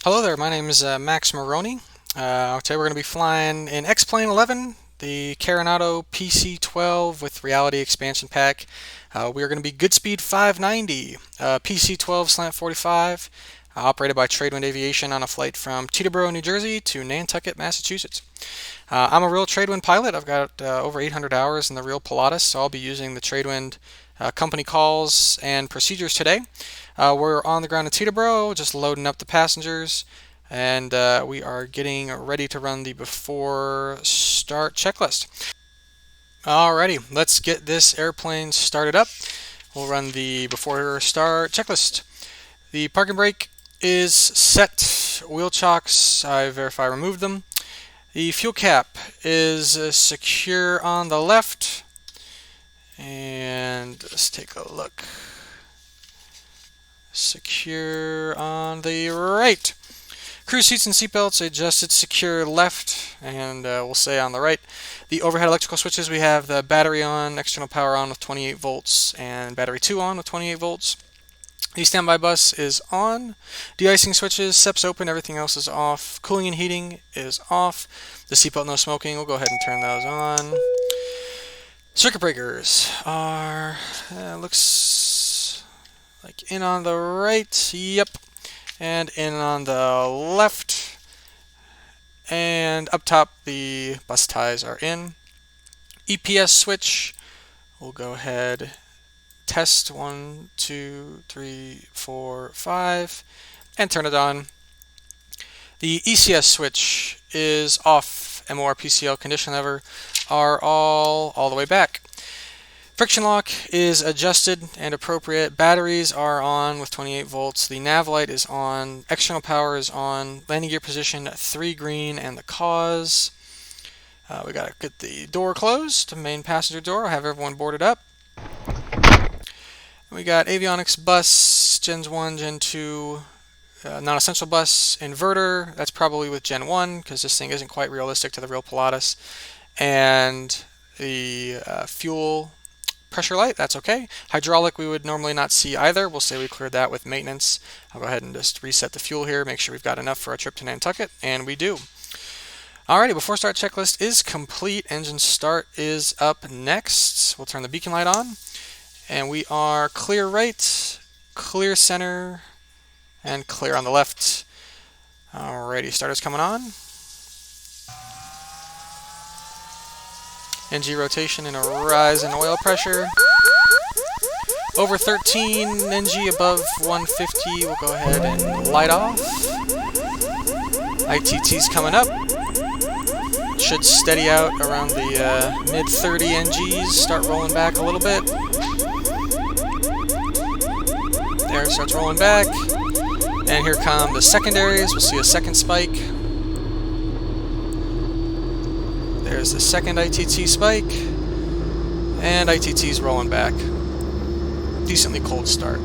Hello there, my name is Max Maroney. Today we're going to be flying in X-Plane 11, the Carenado PC-12 with Reality Expansion Pack. We are going to be good speed 590, PC-12 slant 45, operated by Tradewind Aviation on a flight from Teterboro, New Jersey to Nantucket, Massachusetts. I'm a real Tradewind pilot. I've got over 800 hours in the real Pilatus, so I'll be using the Tradewind company calls and procedures today. We're on the ground in Teterboro, just loading up the passengers, and we are getting ready to run the before start checklist. Alrighty, let's get this airplane started up. We'll run the before start checklist. The parking brake is set. Wheel chocks, I verify removed them. The fuel cap is secure on the left. And let's take a look. Secure on the right. Crew seats and seatbelts adjusted secure left, and we'll say on the right. The overhead electrical switches, we have the battery on, external power on with 28 volts, and battery 2 on with 28 volts. The standby bus is on. De-icing switches, SEP's open, everything else is off. Cooling and heating is off. The seatbelt no smoking, we'll go ahead and turn those on. Circuit breakers are, looks like in on the right, yep, and in on the left, and up top the bus ties are in. EPS switch, we'll go ahead, test 1, 2, 3, 4, 5, and turn it on. The ECS switch is off. MOR PCL condition lever are all the way back. Friction lock is adjusted and appropriate. Batteries are on with 28 volts. The nav light is on. External power is on. Landing gear position 3 green and the cause. We gotta get the door closed, main passenger door. I'll have everyone boarded up. We got avionics bus, Gens 1, Gen 2, non-essential bus, inverter. That's probably with Gen 1 because this thing isn't quite realistic to the real Pilatus. And the fuel pressure light, that's okay. Hydraulic we would normally not see either. We'll say we cleared that with maintenance. I'll go ahead and just reset the fuel here, make sure we've got enough for our trip to Nantucket, and we do. Alrighty, before start checklist is complete. Engine start is up next. We'll turn the beacon light on, and we are clear right, clear center, and clear on the left. Alrighty, starter's coming on. NG rotation and a rise in oil pressure. Over 13, NG above 150. We'll go ahead and light off. ITT's coming up. Should steady out around the mid 30 NGs. Start rolling back a little bit. There, it starts rolling back. And here come the secondaries. We'll see a second spike. There's the second ITT spike, and ITT's rolling back. Decently cold start.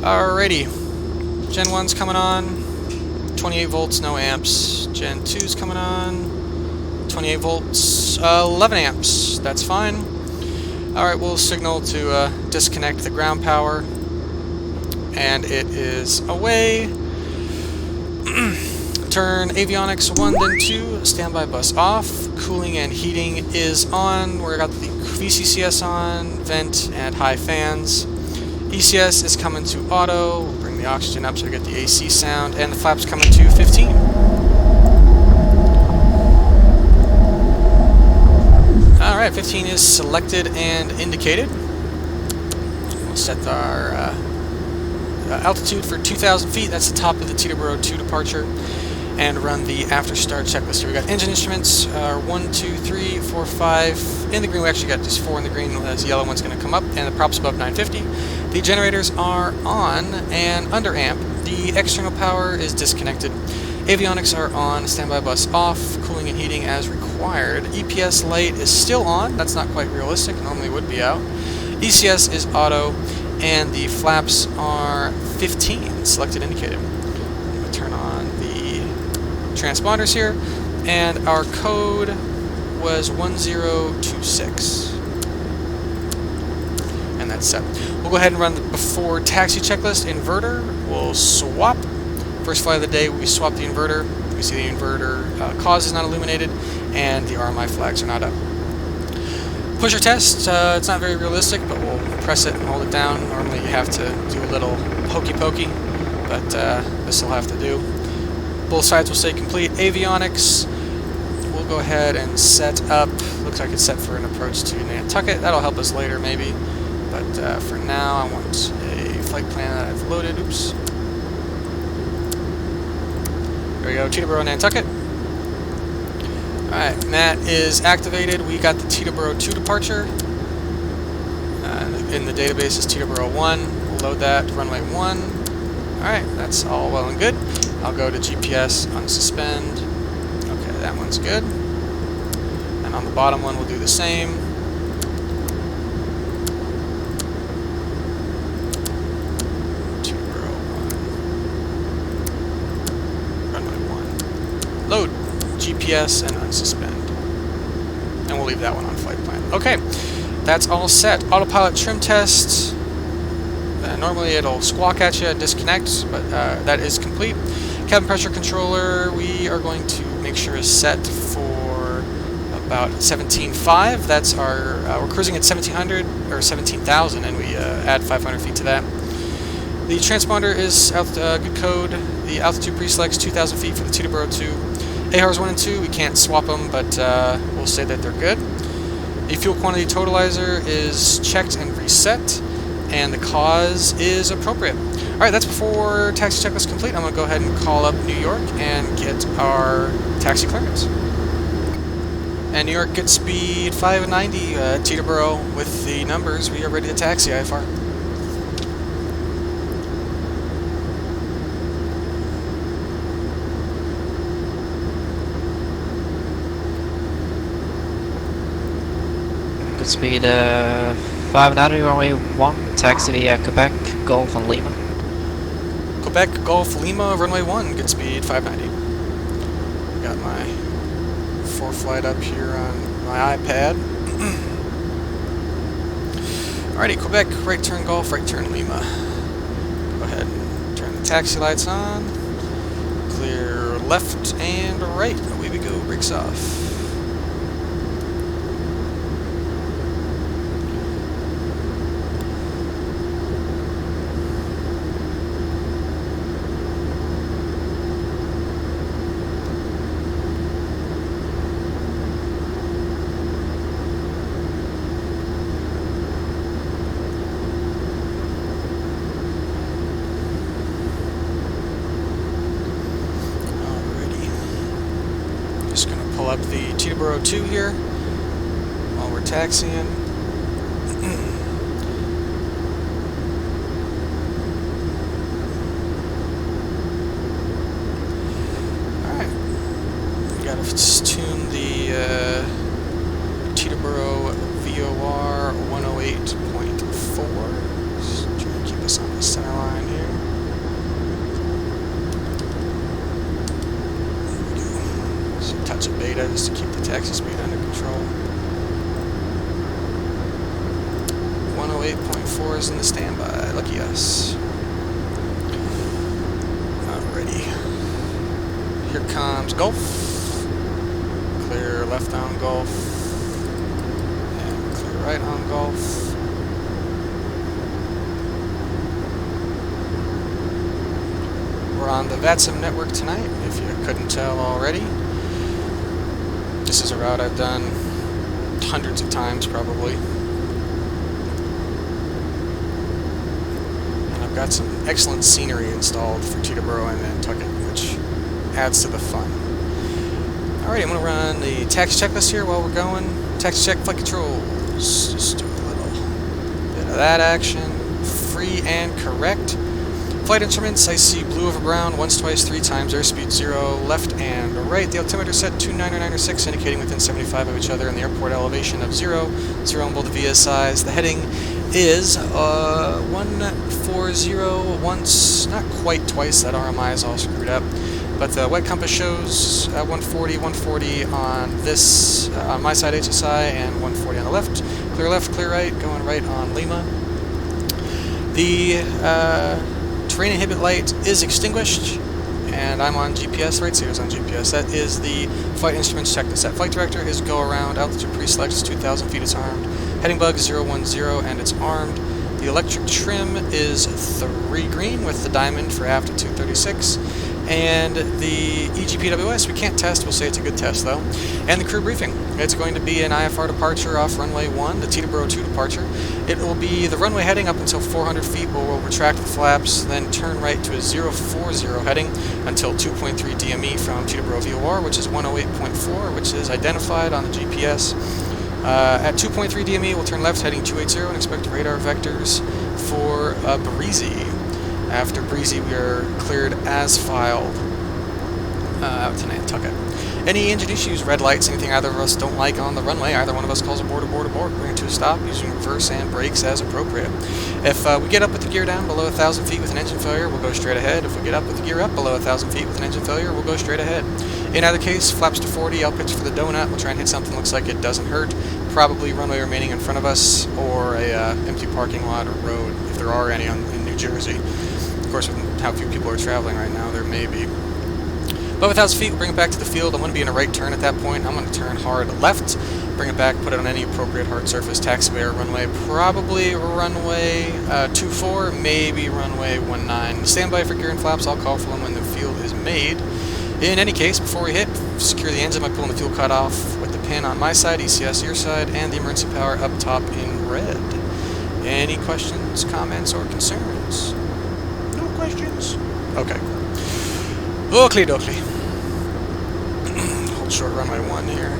Alrighty, Gen 1's coming on, 28 volts, no amps. Gen 2's coming on, 28 volts, 11 amps, that's fine. Alright, we'll signal to disconnect the ground power, and it is away. Turn avionics 1, then 2, standby bus off. Cooling and heating is on. We've got the VCCS on, vent and high fans. ECS is coming to auto. We'll bring the oxygen up so we get the AC sound, and the flaps coming to 15. Alright, 15 is selected and indicated. We'll set our altitude for 2,000 feet. That's the top of the Teterboro 2 departure. And run the after start checklist. Here we got engine instruments, 1, 2, 3, 4, 5. In the green, we actually got just 4 in the green, as the yellow one's going to come up, and the props above 950. The generators are on and under amp. The external power is disconnected. Avionics are on, standby bus off, cooling and heating as required. EPS light is still on. That's not quite realistic, normally would be out. ECS is auto, and the flaps are 15, selected indicated. We'll turn on the transponders here, and our code was 1026, and that's set. We'll go ahead and run the before taxi checklist. Inverter, we'll swap First flight of the day, we swap the inverter. We see the inverter cause is not illuminated, and the RMI flags are not up. Pusher test, it's not very realistic, but we'll press it and hold it down. Normally you have to do a little hokey pokey, but this will have to do. Both sides will stay complete. Avionics, we'll go ahead and set up, looks like it's set for an approach to Nantucket. That'll help us later maybe, but for now I want a flight plan that I've loaded. Oops. There we go, Teterboro, Nantucket. Alright, that is activated. We got the Teterboro 2 departure. In the database is Teterboro 1. We'll load that, runway 1. Alright, that's all well and good. I'll go to GPS, unsuspend. Okay, that one's good. And on the bottom one, we'll do the same. Teterboro 1. Runway 1. Load. GPS and unsuspend. And we'll leave that one on flight plan. Okay, that's all set. Autopilot trim test. Normally it'll squawk at you and disconnect, but that is complete. Cabin pressure controller, we are going to make sure is set for about 17.5. That's our, we're cruising at 1700 or 17,000, and we add 500 feet to that. The transponder is good code. The altitude preselects 2,000 feet for the Teterboro 2. AHRs 1 and 2, we can't swap them, but we'll say that they're good. The fuel quantity totalizer is checked and reset, and the cause is appropriate. Alright, that's before taxi checklist complete. I'm going to go ahead and call up New York and get our taxi clearance. And New York gets speed 590, Teterboro with the numbers. We are ready to taxi IFR. Speed 590, runway 1, taxi via Quebec, Golf and Lima. Quebec, Golf, Lima, runway 1, good speed 590. Got my ForeFlight up here on my iPad. Alrighty, Quebec, right turn Golf, right turn Lima. Go ahead and turn the taxi lights on. Clear left and right. Away we go, brakes off. Up the Teterboro 2 here while we're taxiing. Alright, we gotta tune the Teterboro VOR 108.4. Just trying to keep us on the center line here. Touch of beta just to keep the taxi speed under control. 108.4 is in the standby. Lucky us. Alrighty. Here comes Gulf. Clear left on Gulf. And clear right on Gulf. We're on the VATSIM network tonight, if you couldn't tell already. This is a route I've done hundreds of times, probably. And I've got some excellent scenery installed for Teterboro and Nantucket, which adds to the fun. Alright, I'm going to run the taxi checklist here while we're going. Taxi check, flight controls. Just do a little bit of that action. Free and correct. Flight instruments, I see blue over brown, once, twice, 3 times, airspeed 0, left and right. The altimeter set 29906, indicating within 75 of each other, and the airport elevation of 0, 0 on both the VSIs. The heading is 140 once, not quite twice, that RMI is all screwed up. But the wet compass shows 140 on this, on my side HSI, and 140 on the left, clear right, going right on Lima. The terrain inhibit light is extinguished. and I'm on GPS, right Sears on GPS. That is the flight instruments checklist. That flight director is go around, altitude pre-select is 2,000 feet, it's armed. Heading bug 010 and it's armed. The electric trim is 3 green with the diamond for aft at 236. And the EGPWS, we can't test, we'll say it's a good test though. And the crew briefing. It's going to be an IFR departure off runway 1, the Teterboro 2 departure. It will be the runway heading up until 400 feet, where we'll retract the flaps, then turn right to a 040 heading until 2.3 DME from Teterboro VOR, which is 108.4, which is identified on the GPS. At 2.3 DME, we'll turn left heading 280 and expect radar vectors for Breezy. After Breezy, we are cleared as filed out to Nantucket. Any engine issues, red lights, anything either of us don't like on the runway, either one of us calls abort, bring it to a stop using reverse and brakes as appropriate. If we get up with the gear down below 1,000 feet with an engine failure, we'll go straight ahead. If we get up with the gear up below 1,000 feet with an engine failure, we'll go straight ahead. In either case, flaps to 40, I'll pitch for the donut, we'll try and hit something that looks like it doesn't hurt. Probably runway remaining in front of us, or a empty parking lot or road, if there are any in New Jersey. Of course, with how few people are traveling right now, there may be. Above 1,000 feet, we'll bring it back to the field. I'm going to be in a right turn at that point. I'm going to turn hard left, bring it back, put it on any appropriate hard surface, taxiway or runway, probably runway 24, maybe runway 19. Stand by for gear and flaps. I'll call for them when the field is made. In any case, before we hit, secure the engine by pulling the fuel cutoff with the pin on my side, ECS your side, and the emergency power up top in red. Any questions, comments, or concerns? No questions? Okay. Oakley dokley. Hold short runway 1 here.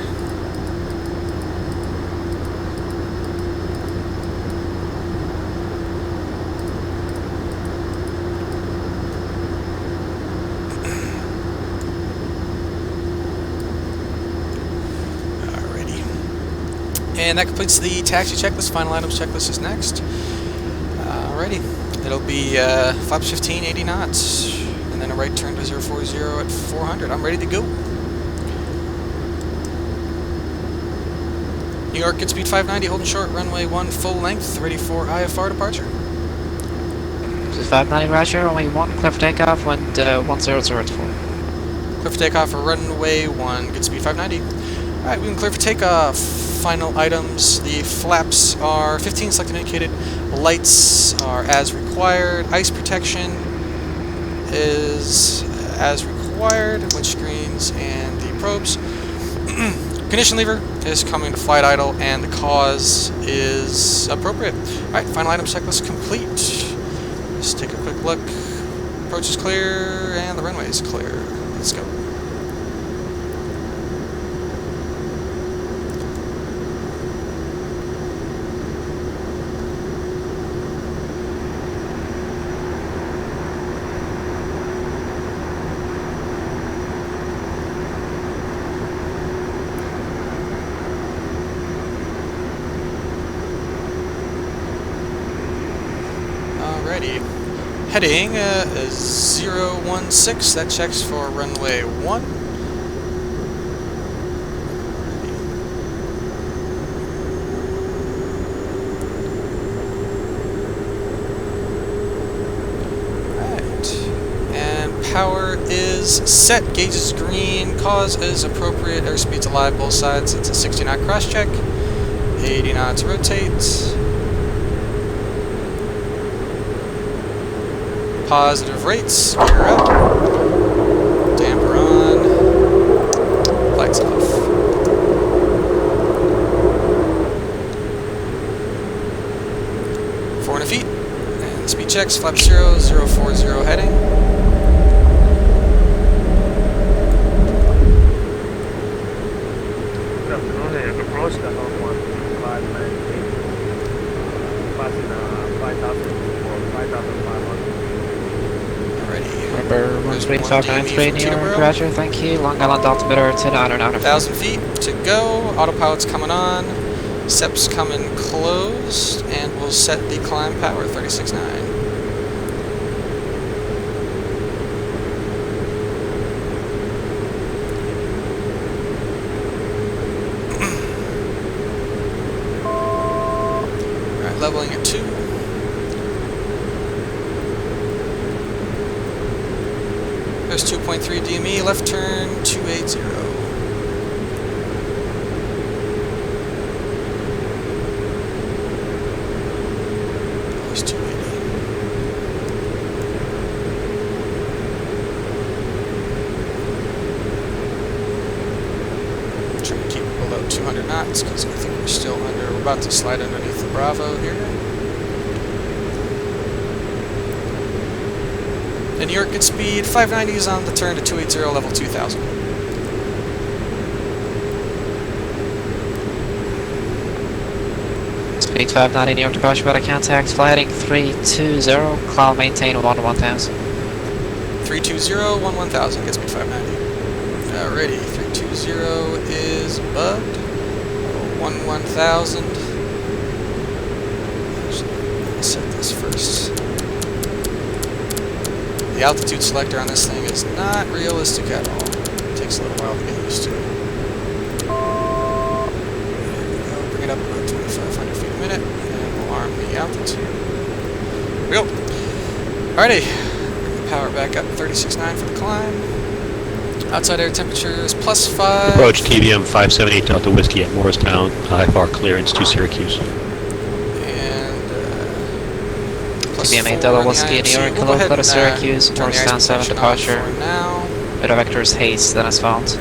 And that completes the taxi checklist. Final items checklist is next. Alrighty. It'll be flaps 15, 80 knots. And then a right turn to 040 at 400. I'm ready to go. New York at speed 590, holding short, runway 1 full length, ready for IFR departure. This is 590 Roger, runway 1, clear for takeoff, wind 1004. Clear for takeoff for runway 1, good speed 590. Alright, we can clear for takeoff. Final items, the flaps are 15 selected and indicated, lights are as required, ice protection is as required, windscreens and the probes. Condition lever is coming to flight idle and the cause is appropriate. Alright, final items checklist complete. Let's take a quick look. Approach is clear and the runway is clear. Let's go. Alrighty. Heading 016, that checks for runway 1. Alright. And power is set, gauge is green, cause is appropriate, airspeed's alive both sides, it's a 60 knot cross check, 80 knots rotate. Positive rates, gear up, damper on, lights off. .400 feet, and speed checks, flap 0, 040 heading. Good afternoon, approach the Hong 1598, passing 5,000 or 5,500. Number 13593 New York, Roger, thank you. Long Island altimeter 10 out and out of 1,000 feet to go. Autopilot's coming on. SEP's coming closed, and we'll set the climb power 36.9. Alright, leveling at 2. There's 2.3 DME, left turn 280. There's 280. I'm trying to keep it below 200 knots because I think we're still under, we're about to slide underneath the Bravo here. The New York good speed, 590s on the turn to 280, level 2000. Speed 590, New York departure about a contact, flight heading 320, cloud maintain 1000. 320, 1000, get speed 590. Alrighty, 320 is bugged. 1000. Actually, I'll set this first. The altitude selector on this thing is not realistic at all. It takes a little while to get used to. There we go. Bring it up about 2,500 feet a minute, and we'll arm the altitude. There we go. Alrighty. Bring the power back up 36.9 for the climb. Outside air temperature is +5. Approach TBM 578 Delta Whiskey at Morristown, IFR clearance to Syracuse. TBM8 Delta Whiskey, New York, hello, go to Syracuse, Morristown 7 departure. Radar vector is haste, then asphalt.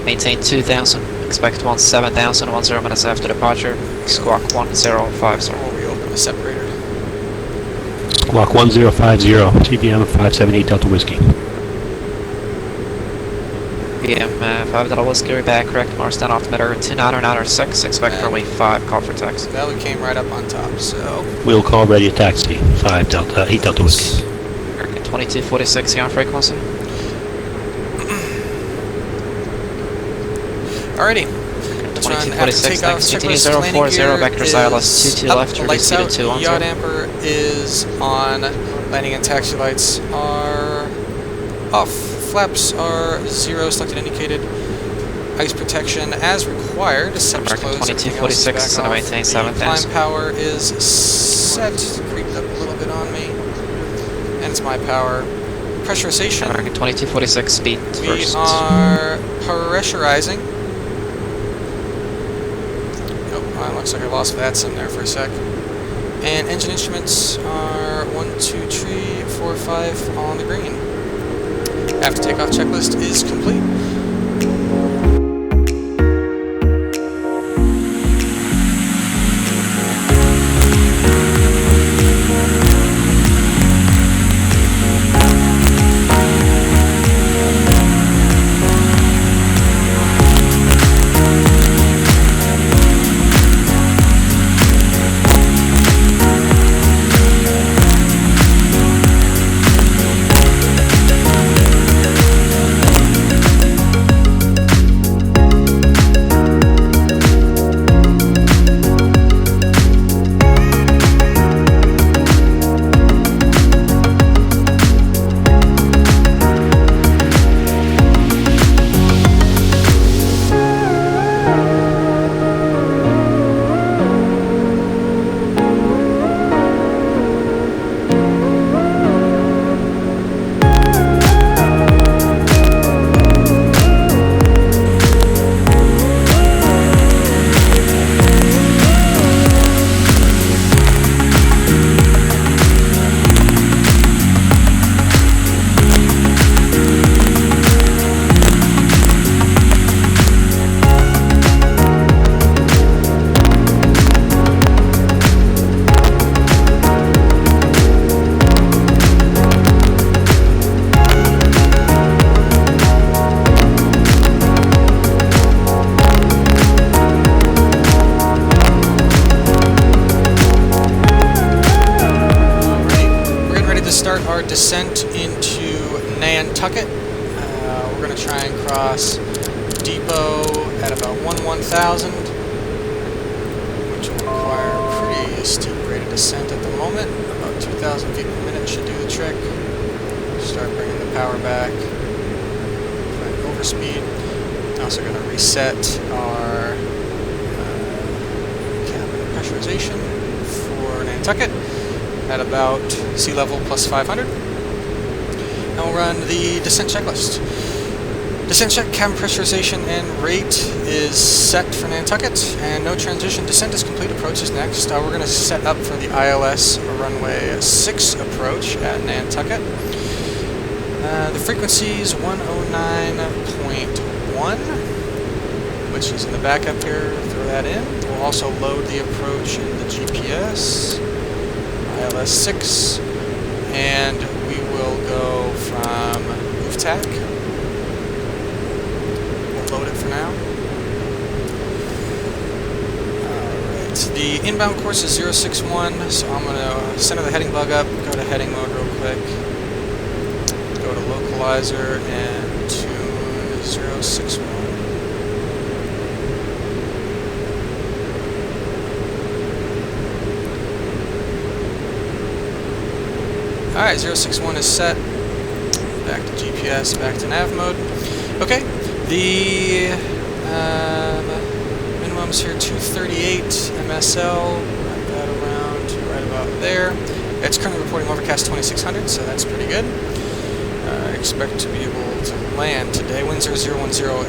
Maintain 2000, expect 17,000, 10 minutes after departure. Squawk 1050. We'll reopen the separator. Squawk 1050, TBM 578 Delta Whiskey. TBM 5 Delta Whiskey, we're back, correct, Morristown altimeter 29906, expect runway 5, call for taxi. Well, we came right up on top, so... Wheel call ready to taxi, 8 Delta Whiskey. 2246 here on frequency. Alrighty. Let's run after takeoff. Checklist landing gear vector is ILS 22 up, left, lights out, 210. yaw damper is on, landing and taxi lights are off. Flaps are 0, selected indicated. Ice protection as required. Separate closed. 2246 and maintain 7,000. Climb power is set. Creeped up a little bit on me. And it's my power. Pressurization. American 2246 speed We first. are pressurizing. Nope, looks like I lost VATS in there for a sec. And engine instruments are 1, 2, 3, 4, 5 on the green. After takeoff checklist is complete. Descent into Nantucket. We're going to try and cross depot at about 1000, which will require a pretty steep rate of descent at the moment. About 2,000 feet per minute should do the trick. Start bringing the power back. Overspeed. Also going to reset our cabin pressurization for Nantucket at about sea level plus 500. and we'll run the descent checklist. Descent check, cabin pressurization, and rate is set for Nantucket, and no transition. Descent is complete, approach is next. We're going to set up for the ILS runway 6 approach at Nantucket. The frequency is 109.1, which is in the backup here. Throw that in. We'll also load the approach in the GPS, ILS 6, and we will go from UFTAC. Load it for now. Alright, the inbound course is 061, so I'm going to center the heading bug up, go to heading mode real quick, go to localizer and tune 061. Alright, 061 is set. Back to GPS, back to nav mode. Okay. The minimum's here 238 MSL, wrap that around to right about there. It's currently reporting overcast 2600, so that's pretty good. I expect to be able to land today. Winds are 010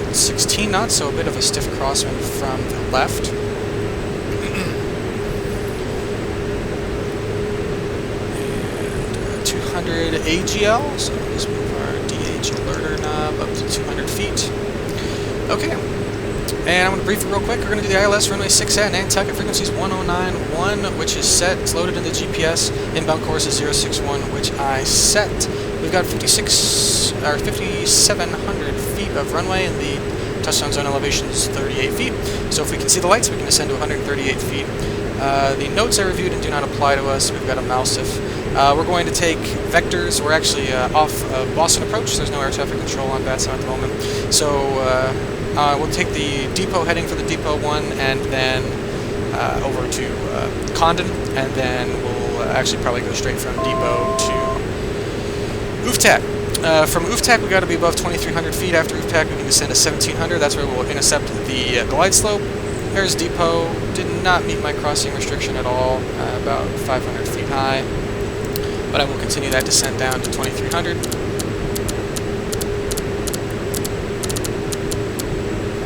at 16 knots, so a bit of a stiff crosswind from the left. And 200 AGL, so let's move our DH alerter knob up to 200 feet. Okay, and I'm going to brief it real quick. We're going to do the ILS runway 6 at Nantucket. Frequency is 109.1, which is set. It's loaded in the GPS. Inbound course is 061, which I set. We've got 5,700 feet of runway, and the touchdown zone elevation is 38 feet. So if we can see the lights, we can ascend to 138 feet. The notes I reviewed and do not apply to us. We've got a Malsif. We're going to take vectors. We're actually off Boston approach. There's no air traffic control on Batson at the moment. So we'll take the depot heading for the depot 1, and then over to Condon, and then we'll actually probably go straight from depot to UFTAC. From UFTAC, we got to be above 2,300 feet. After UFTAC, we can descend to 1,700. That's where we'll intercept the glide slope. There's depot. Did not meet my crossing restriction at all, about 500 feet high. But I will continue that descent down to 2,300.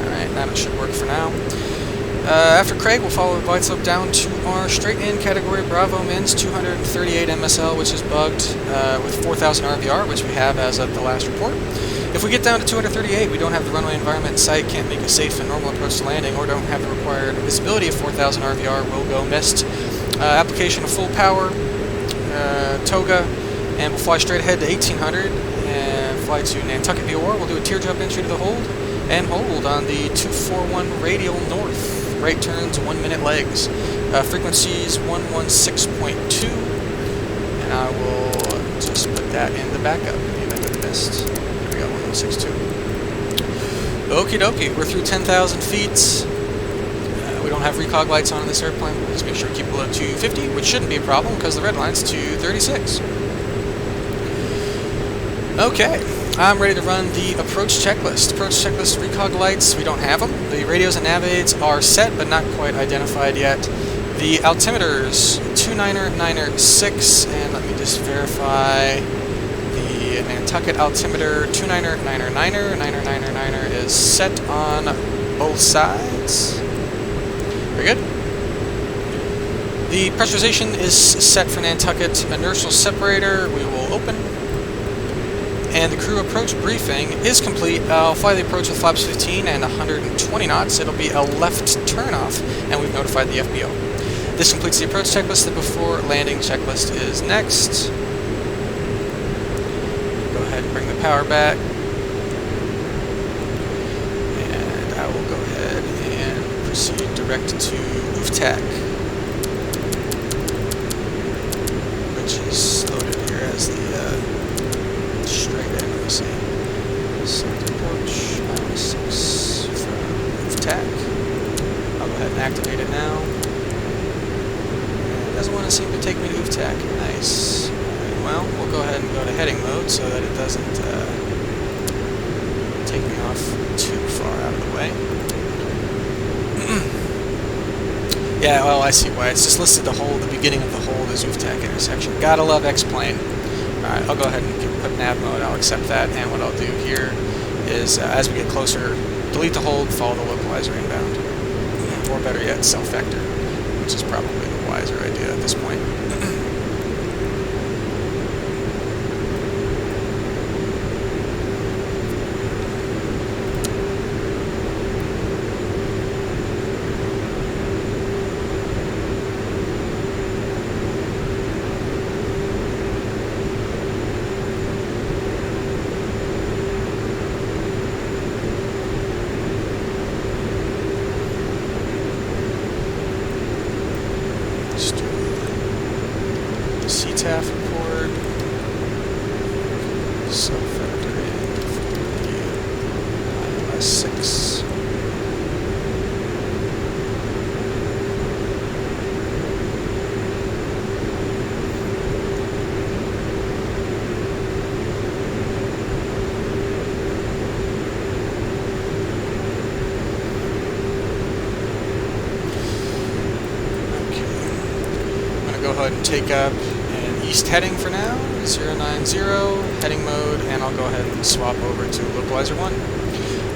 Alright, that should work for now. After Craig, we'll follow the glide slope down to our straight-in category Bravo Mins 238 MSL, which is bugged with 4,000 RVR, which we have as of the last report. If we get down to 238, we don't have the runway environment in sight, can't make a safe and normal approach to landing, or don't have the required visibility of 4,000 RVR, will go missed. Application of full power, toga, and we'll fly straight ahead to 1,800 and fly to Nantucket VOR. We'll do a teardrop entry to the hold and hold on the 241 radial north. Right turns 1 minute legs. Frequencies 116.2, and I will just put that in the backup in the event of missed. There we go, 116.2. Okie dokie, we're through 10,000 feet. We don't have recog lights on in this airplane. We'll just make sure to keep below 250, which shouldn't be a problem because the red line's 236. Okay, I'm ready to run the approach checklist. Approach checklist recog lights, we don't have them. The radios and nav aids are set but not quite identified yet. The altimeters, 299er6, and let me just verify the Nantucket altimeter, 299er9er is set on both sides. Very good. The pressurization is set for Nantucket inertial separator. We will open. And the crew approach briefing is complete. I'll fly the approach with flaps 15 and 120 knots. It'll be a left turnoff, and we've notified the FBO. This completes the approach checklist. The before landing checklist is next. Go ahead and bring the power back. And I will go ahead and proceed direct to UFTAC, which is loaded here as the straight in. Let me see. Select approach, -6 from UFTAC. I'll go ahead and activate it now. It doesn't want to seem to take me to UFTAC. Nice. Right, well, we'll go ahead and go to heading mode so that it doesn't take me off too far out of the way. Yeah, well, I see why. It's just listed the beginning of the hold as UFTAC intersection. Gotta love X-Plane. Alright, I'll go ahead and put nav mode. I'll accept that. And what I'll do here is, as we get closer, delete the hold, follow the localizer inbound. Or better yet, self-vector, which is probably the wiser idea at this point. CTAF report, self-vector in for the ILS 6. Go ahead and take up an east heading for now, 090, heading mode, and I'll go ahead and swap over to localizer 1.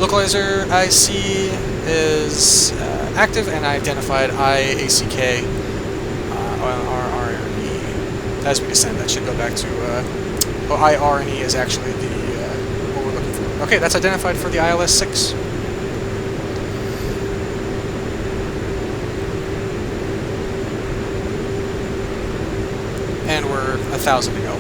Localizer IC is active and identified IACK RRE. As we descend, that should go back to, well, IRNE is actually the what we're looking for. Okay, that's identified for the ILS 6. And we're 1,000 to go.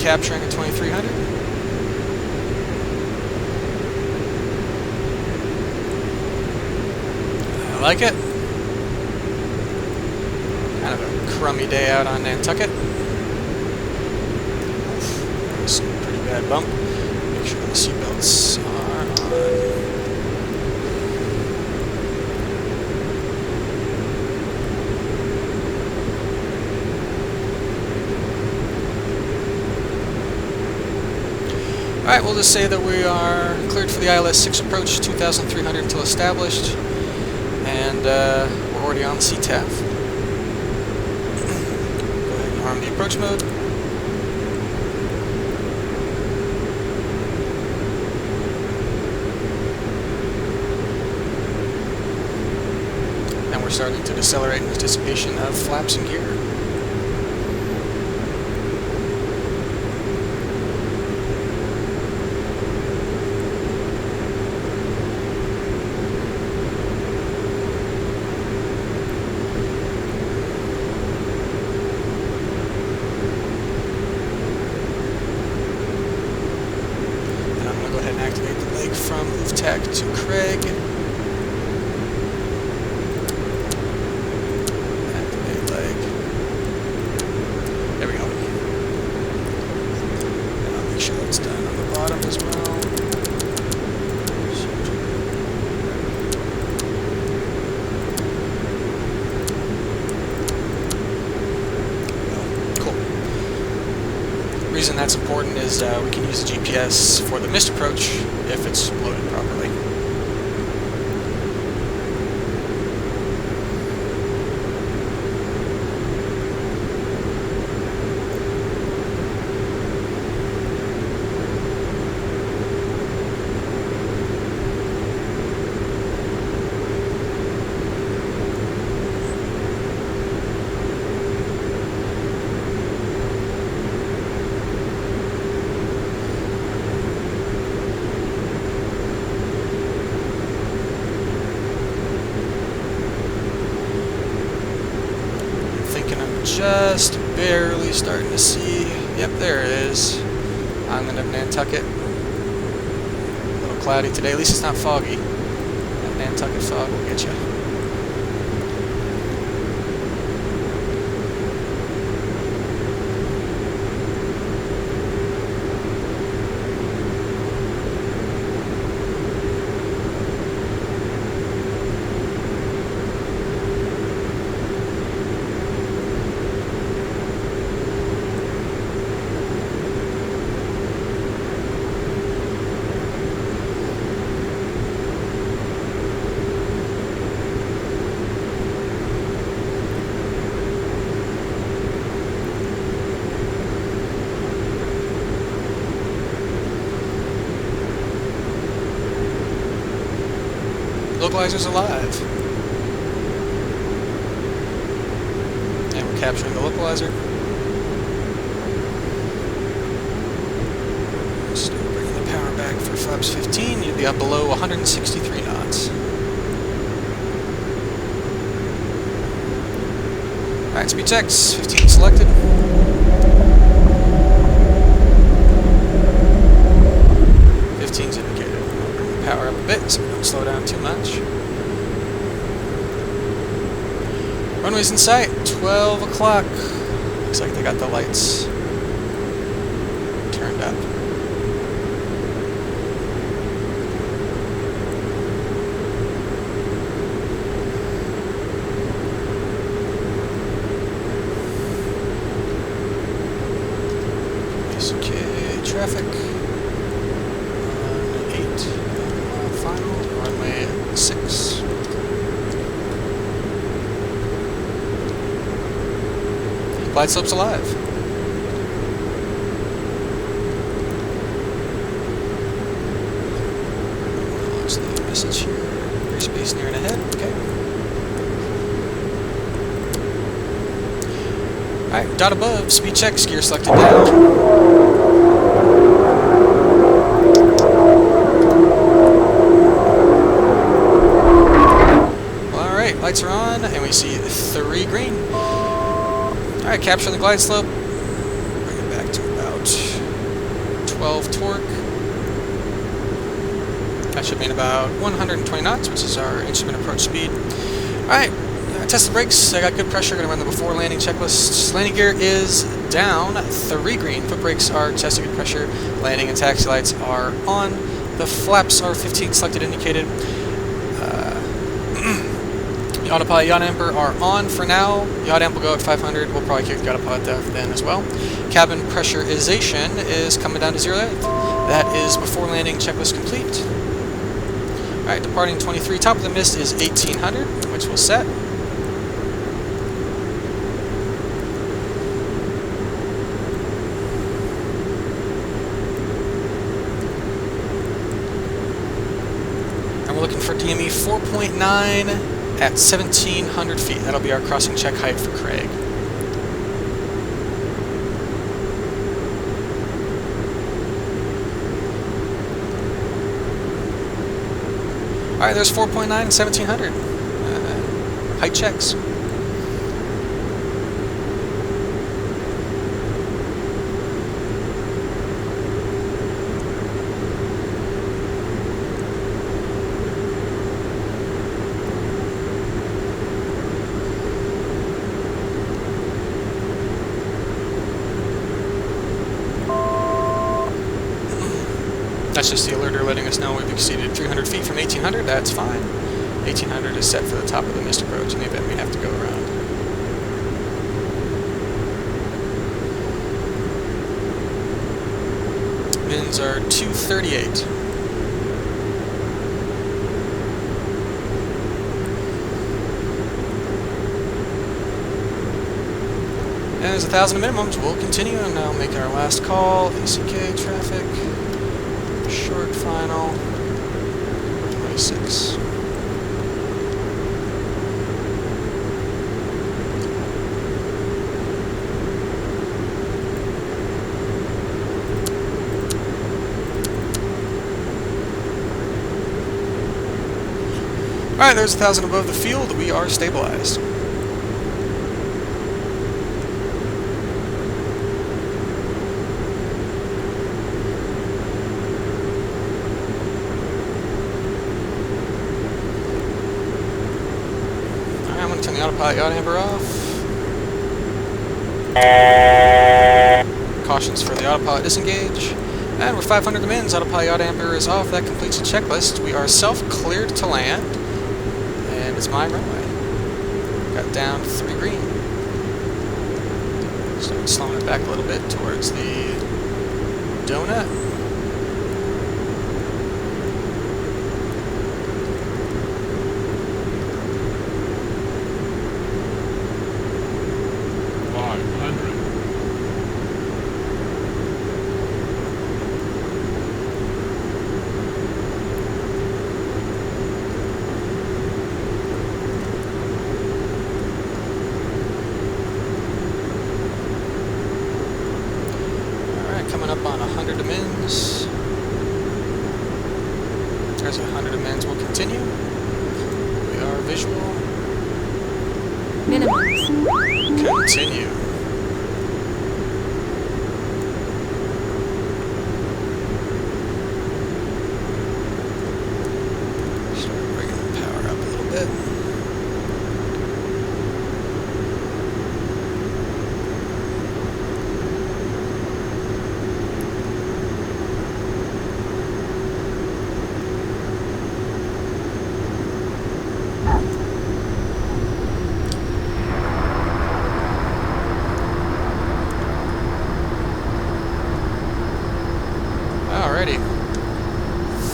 Capturing at 2,300. I like it. Kind of a crummy day out on Nantucket. Some pretty bad bump. Make sure the seatbelts are on. Alright, we'll just say that we are cleared for the ILS 6 approach, 2,300 until established, and we're already on the CTAF. Go ahead and arm the approach mode. We're starting to decelerate in anticipation of flaps and gear. And I'm going to go ahead and activate the leg from Uvtak to Craig. It's done on the bottom as well. Cool. The reason that's important is we can use the GPS for the missed approach if it's loaded properly. Just barely starting to see. Yep, there it is. Island of Nantucket. A little cloudy today. At least it's not foggy. That Nantucket fog will get you. localizer's alive. And we're capturing the localizer. Still bringing the power back for flaps 15. You'll be up below 163 knots. Alright, speed checks. 15 selected. Indicated. I'll bring the power up a bit so we don't slow down too much. Runway's in sight, 12 o'clock. Looks like they got the lights turned up. Okay, traffic. Final, runway 6. Glide slope's alive. Launch the message here. Airspace near and ahead. Okay. Alright, dot above, speed checks, gear selected down. Lights are on, and we see 3 green. Alright, capture the glide slope. Bring it back to about 12 torque. That should mean about 120 knots, which is our instrument approach speed. Alright, test the brakes. I got good pressure. Going to run the before landing checklist. Landing gear is down, 3 green. Foot brakes are tested good pressure. Landing and taxi lights are on. The flaps are 15 selected indicated. The autopilot yaw damper are on for now. Yaw damp will go at 500. We'll probably kick the autopilot then as well. Cabin pressurization is coming down to 0. That is before landing checklist complete. Alright, departing 23. Top of the mist is 1800, which we'll set. And we're looking for DME 4.9 at 1,700 feet. That'll be our crossing check height for Craig. Alright, there's 4.9 and 1,700. Height checks. That's just the alerter letting us know we've exceeded 300 feet from 1,800. That's fine. 1,800 is set for the top of the mist approach in the event we have to go around. Mins are 238. And there's 1,000 minimums. We'll continue and now make our last call. ACK traffic. Short final, 26. Alright, there's 1,000 above the field. We are stabilized. Turn the autopilot yaw damper off. Cautions for the autopilot disengage. And we're 500 to mins. Autopilot yaw damper is off. That completes the checklist. We are self-cleared to land. And it's my runway. Got down 3 green. Start slowing it back a little bit towards the donut. tries 100 amends, we'll continue. We are visual. Minimize. Continue. Start bringing the power up a little bit. Alrighty.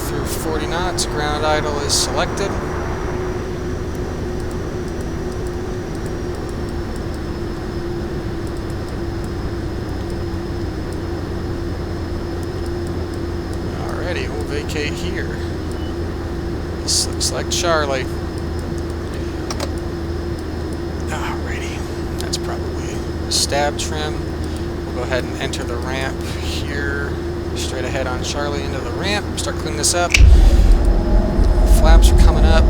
Through 40 knots, ground idle is selected. Alrighty, we'll vacate here. This looks like Charlie. Alrighty, that's probably stab trim. We'll go ahead and enter the ramp here. Straight ahead on Charlie into the ramp. Start cleaning this up. Flaps are coming up.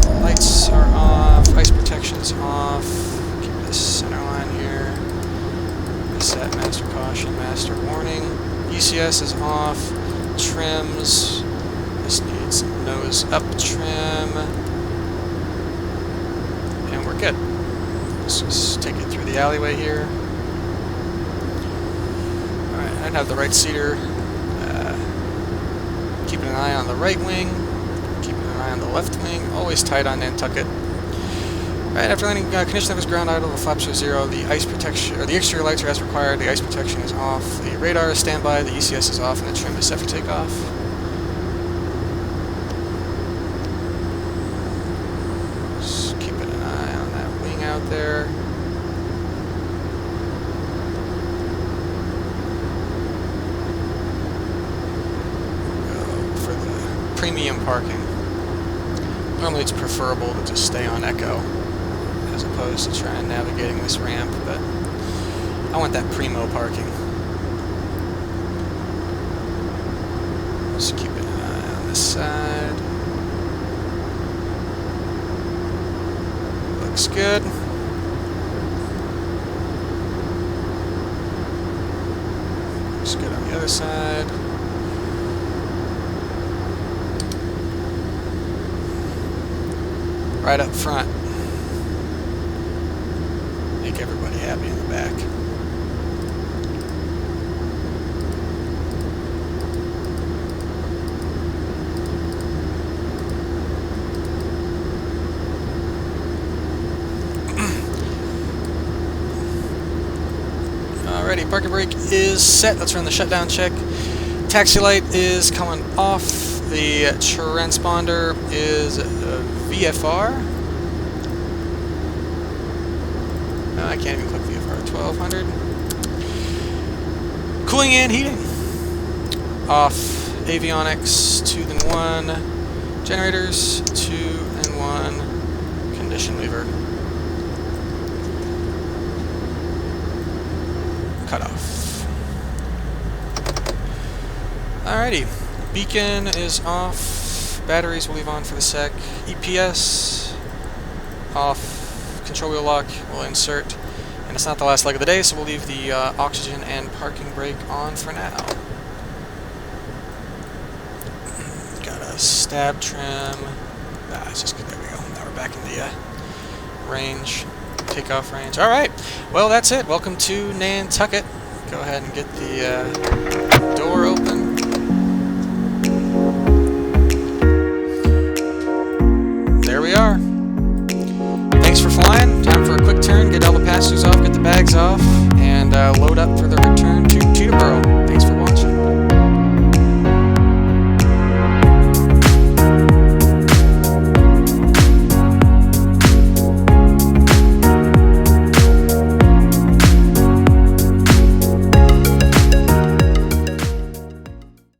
The lights are off. Ice protection's off. Keep this center line here. Reset master caution, master warning. ECS is off. Trims. This needs nose up trim. And we're good. Let's just take it through the alleyway here. I'd have the right seater keeping an eye on the right wing, keeping an eye on the left wing, always tight on Nantucket. Right after landing, condition levels ground idle, the flaps are 0, the ice protection, or the exterior lights are as required, the ice protection is off, the radar is standby, the ECS is off, and the trim is set for takeoff. Just keeping an eye on that wing out there. Premium parking. Normally it's preferable to just stay on Echo as opposed to trying navigating this ramp, but I want that primo parking. Just keeping an eye on this side. Looks good. Looks good on the other side. Right up front. Make everybody happy in the back. Alrighty, parking brake is set. Let's run the shutdown check. Taxi light is coming off. The transponder is VFR. No, I can't even click VFR. 1200. Cooling and heating. Off. Avionics 2 and 1. Generators 2 and 1. Condition lever. Cut off. Alrighty. Beacon is off. Batteries will leave on for the sec. EPS off. Control wheel lock will insert. And it's not the last leg of the day, so we'll leave the oxygen and parking brake on for now. Got a stab trim. It's just good. There we go. Now we're back in the range. Takeoff range. Alright. Well, that's it. Welcome to Nantucket. Go ahead and get the door open.